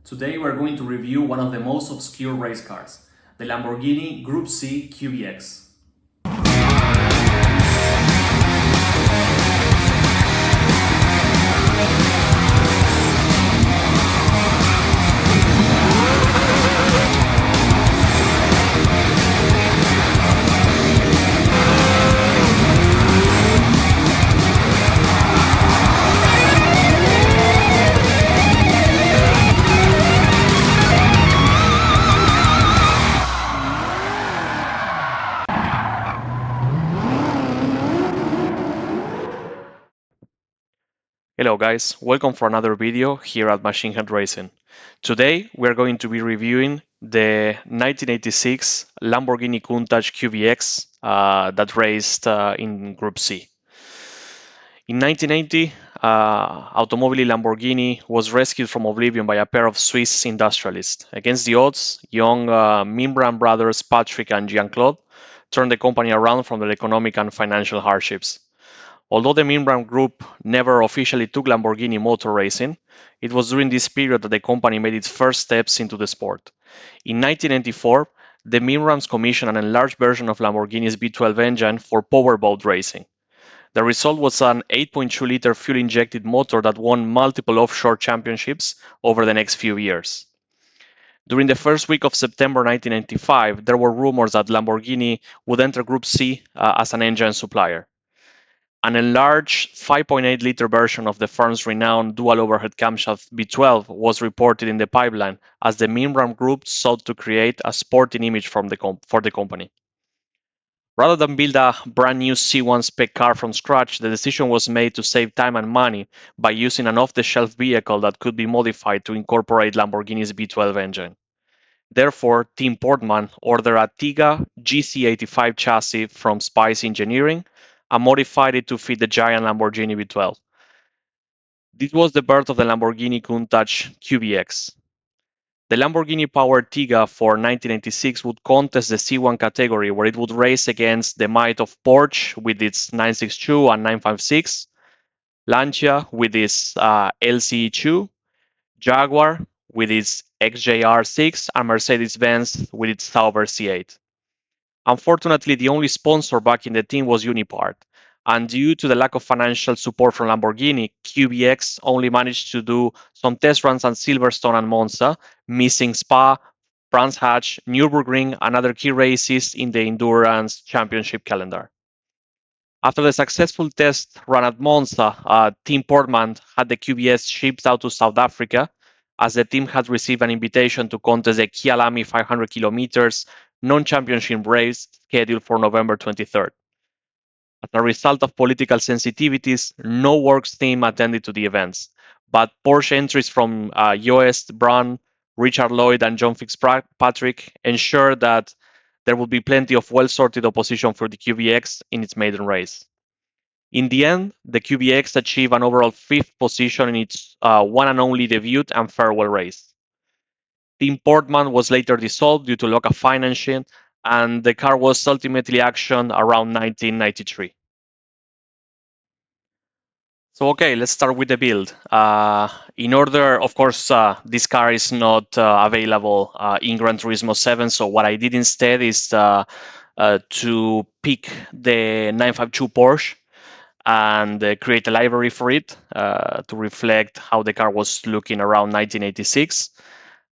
Today we're going to review one of the most obscure race cars, the Lamborghini Group C QVX. Hello guys, welcome for another video here at Machine Head Racing. Today we are going to be reviewing the 1986 Lamborghini Countach QVX that raced in Group C. In 1980, Automobili Lamborghini was rescued from oblivion by a pair of Swiss industrialists. Against the odds, young Mimbran brothers Patrick and Jean-Claude turned the company around from their economic and financial hardships. Although the Mimbran Group never officially took Lamborghini motor racing, it was during this period that the company made its first steps into the sport. In 1994, the Mimrams commissioned an enlarged version of Lamborghini's V12 engine for powerboat racing. The result was an 8.2-liter fuel-injected motor that won multiple offshore championships over the next few years. During the first week of September 1995, there were rumors that Lamborghini would enter Group C as an engine supplier. An enlarged 5.8-liter version of the firm's renowned dual overhead camshaft V12 was reported in the pipeline as the Mimram Group sought to create a sporting image for the company. Rather than build a brand new C1 spec car from scratch, the decision was made to save time and money by using an off-the-shelf vehicle that could be modified to incorporate Lamborghini's V12 engine. Therefore, Tim Portman ordered a Tiga GC85 chassis from Spice Engineering and modified it to fit the giant Lamborghini V12. This was the birth of the Lamborghini Countach QVX. The Lamborghini-powered Tiga for 1986 would contest the C1 category, where it would race against the might of Porsche with its 962 and 956, Lancia with its LCE2, Jaguar with its XJR6, and Mercedes-Benz with its Sauber C8. Unfortunately, the only sponsor backing the team was Unipart, and due to the lack of financial support from Lamborghini, QVX only managed to do some test runs at Silverstone and Monza, missing Spa, Brands Hatch, Nürburgring, and other key races in the Endurance Championship calendar. After the successful test run at Monza, Team Portman had the QVX shipped out to South Africa, as the team had received an invitation to contest the Kyalami 500 kilometers non-championship race scheduled for November 23rd. As a result of political sensitivities, no works team attended to the events, but Porsche entries from Joest Braun, Richard Lloyd, and John Fitzpatrick ensured that there would be plenty of well-sorted opposition for the QVX in its maiden race. In the end, the QVX achieved an overall 5th position in its one and only debut and farewell race. Team Portman was later dissolved due to lack of financing, and the car was ultimately auctioned around 1993. So okay, let's start with the build. In order, of course, this car is not available in Gran Turismo 7, so what I did instead is to pick the 952 Porsche and create a library for it to reflect how the car was looking around 1986.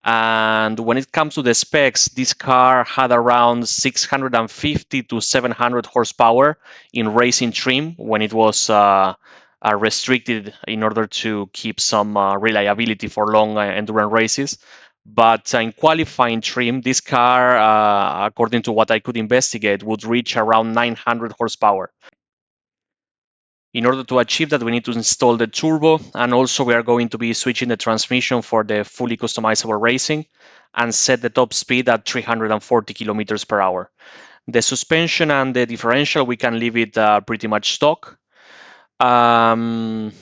And when it comes to the specs, this car had around 650 to 700 horsepower in racing trim when it was restricted in order to keep some reliability for long endurance races. But in qualifying trim, this car, according to what I could investigate, would reach around 900 horsepower. In order to achieve that, we need to install the turbo, and also we are going to be switching the transmission for the fully customizable racing and set the top speed at 340 kilometers per hour. The suspension and the differential, we can leave it pretty much stock. And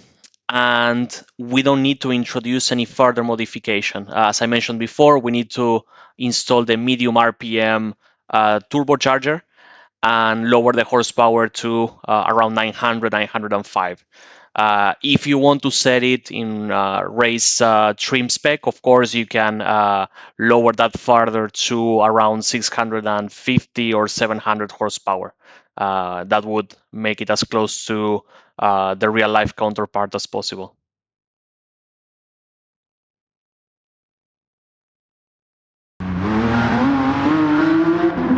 we don't need to introduce any further modification. As I mentioned before, we need to install the medium RPM turbocharger and lower the horsepower to around 900, 905. If you want to set it in race trim spec, of course, you can lower that further to around 650 or 700 horsepower. That would make it as close to the real life counterpart as possible.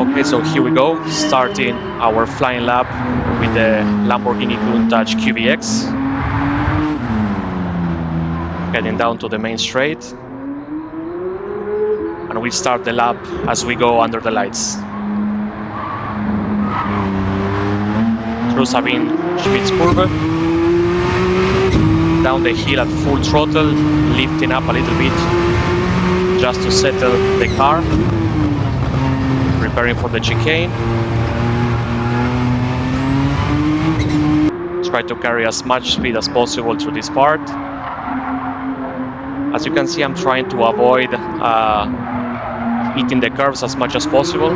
Okay, so here we go, starting our flying lap with the Lamborghini Countach QVX. Heading down to the main straight. And we start the lap as we go under the lights. Through Sabine Spitzkurve. Down the hill at full throttle, lifting up a little bit just to settle the car. Preparing for the chicane. Try to carry as much speed as possible through this part. As you can see, I'm trying to avoid hitting the curves as much as possible.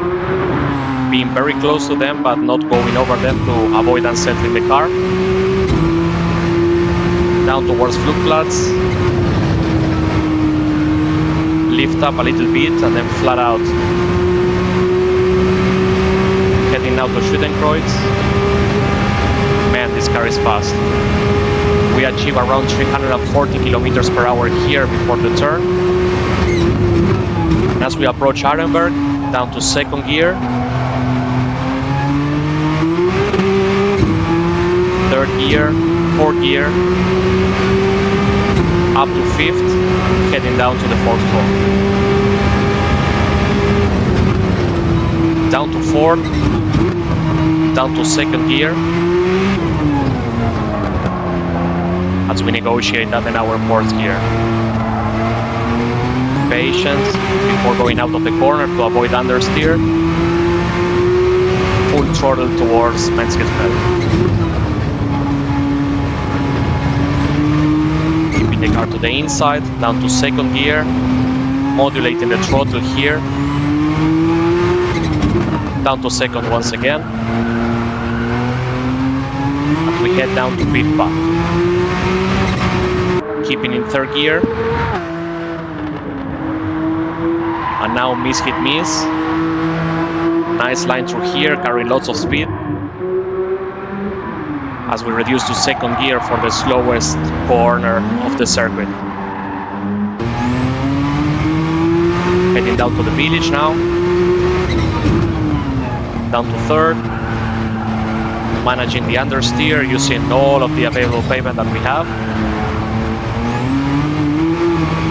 Being very close to them, but not going over them to avoid unsettling the car. Down towards flats. Lift up a little bit and then flat out. Heading out to Schüttenkreuz. Man, this car is fast. We achieve around 340 kilometers per hour here before the turn. And as we approach Arenberg, down to second gear. Third gear, fourth gear. Up to fifth, heading down to the fourth floor. Down to fourth, down to second gear. As we negotiate that in our fourth gear. Patience before going out of the corner to avoid understeer. Full throttle towards Menskesfeld. Keeping the car to the inside, down to second gear. Modulating the throttle here. Down to second once again. As we head down to pit path. Keeping in third gear. And now miss hit miss. Nice line through here, carrying lots of speed. As we reduce to second gear for the slowest corner of the circuit. Heading down to the village now. Down to third. Managing the understeer using all of the available pavement that we have.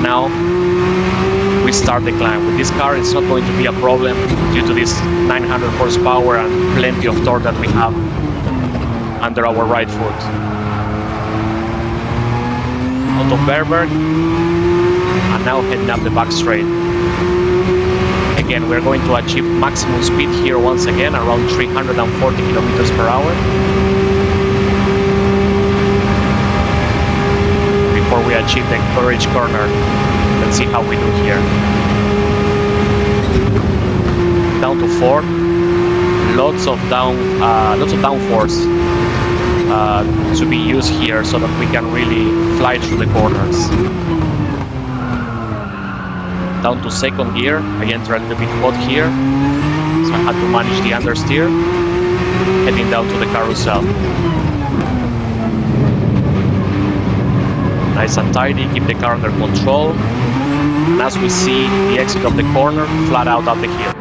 Now we start the climb. With this car, it's not going to be a problem due to this 900 horsepower and plenty of torque that we have under our right foot. Out of Berberg, and now heading up the back straight. Again, we're going to achieve maximum speed here once again, around 340 kilometers per hour. Before we achieve the courage corner. Let's see how we do here. Down to fourth. Lots of downforce to be used here so that we can really fly through the corners. Down to second gear. Again, it's a little bit hot here, so I had to manage the understeer. Heading down to the carousel. Nice and tidy, keep the car under control. And as we see the exit of the corner, flat out up the hill.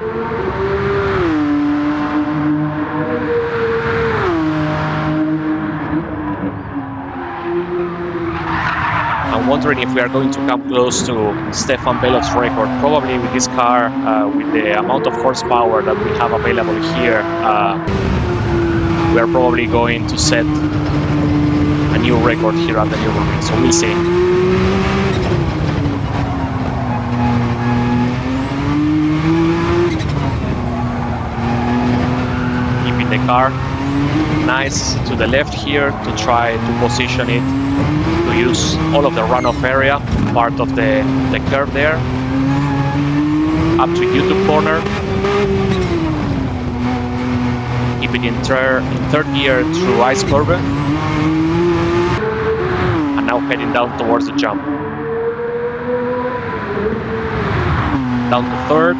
I'm wondering if we are going to come close to Stefan Below's record. Probably with this car, with the amount of horsepower that we have available here, we are probably going to set a new record here at the Nürburgring, so we'll see. Keeping the car nice to the left here to try to position it to use all of the runoff area, part of the curve there. Up to YouTube corner. Keep it in third gear through ice curve. heading down towards the jump. Down to third.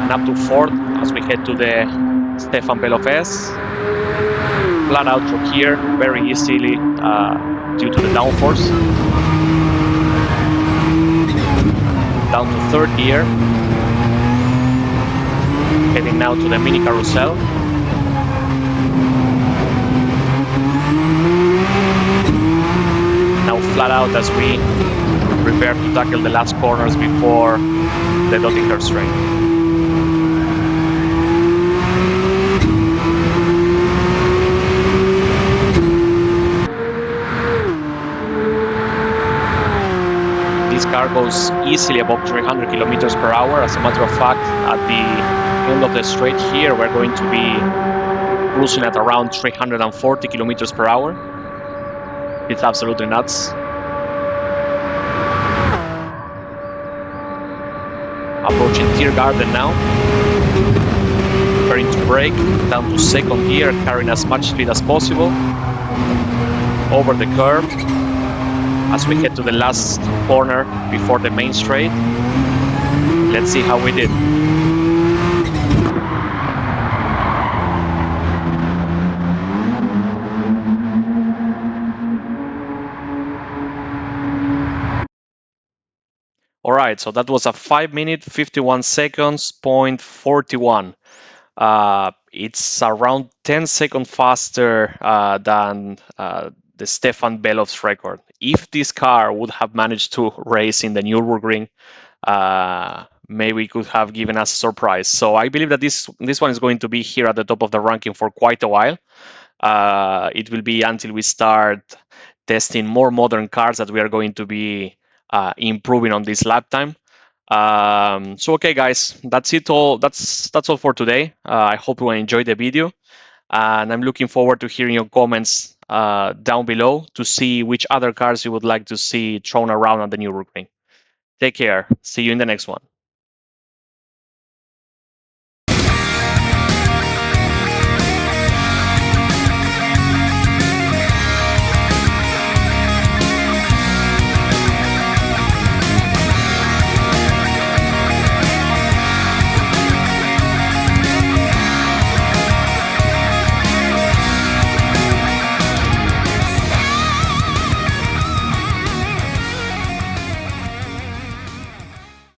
And up to fourth as we head to the Stefan Belov S. Flat out through here, very easily due to the downforce. Down to third gear. Heading now to the mini carousel. Now flat out as we prepare to tackle the last corners before the Dottinger straight. This car goes easily above 300 kilometers per hour. As a matter of fact, at the end of the straight here, we're going to be cruising at around 340 kilometers per hour. It's absolutely nuts. Approaching Tiergarten now. Preparing to brake, down to second gear, carrying as much speed as possible. Over the curve. As we head to the last corner before the main straight. Let's see how we did. All right, so that was a 5 minute 51 seconds, 0.41. It's around 10 seconds faster than the Stefan Belov's record. If this car would have managed to race in the Nürburgring, maybe it could have given us a surprise. So I believe that this one is going to be here at the top of the ranking for quite a while. It will be until we start testing more modern cars that we are going to be improving on this lap time. So okay, guys, that's it all. That's all for today. I hope you enjoyed the video, and I'm looking forward to hearing your comments down below to see which other cars you would like to see thrown around on the Nürburgring. Take care. See you in the next one.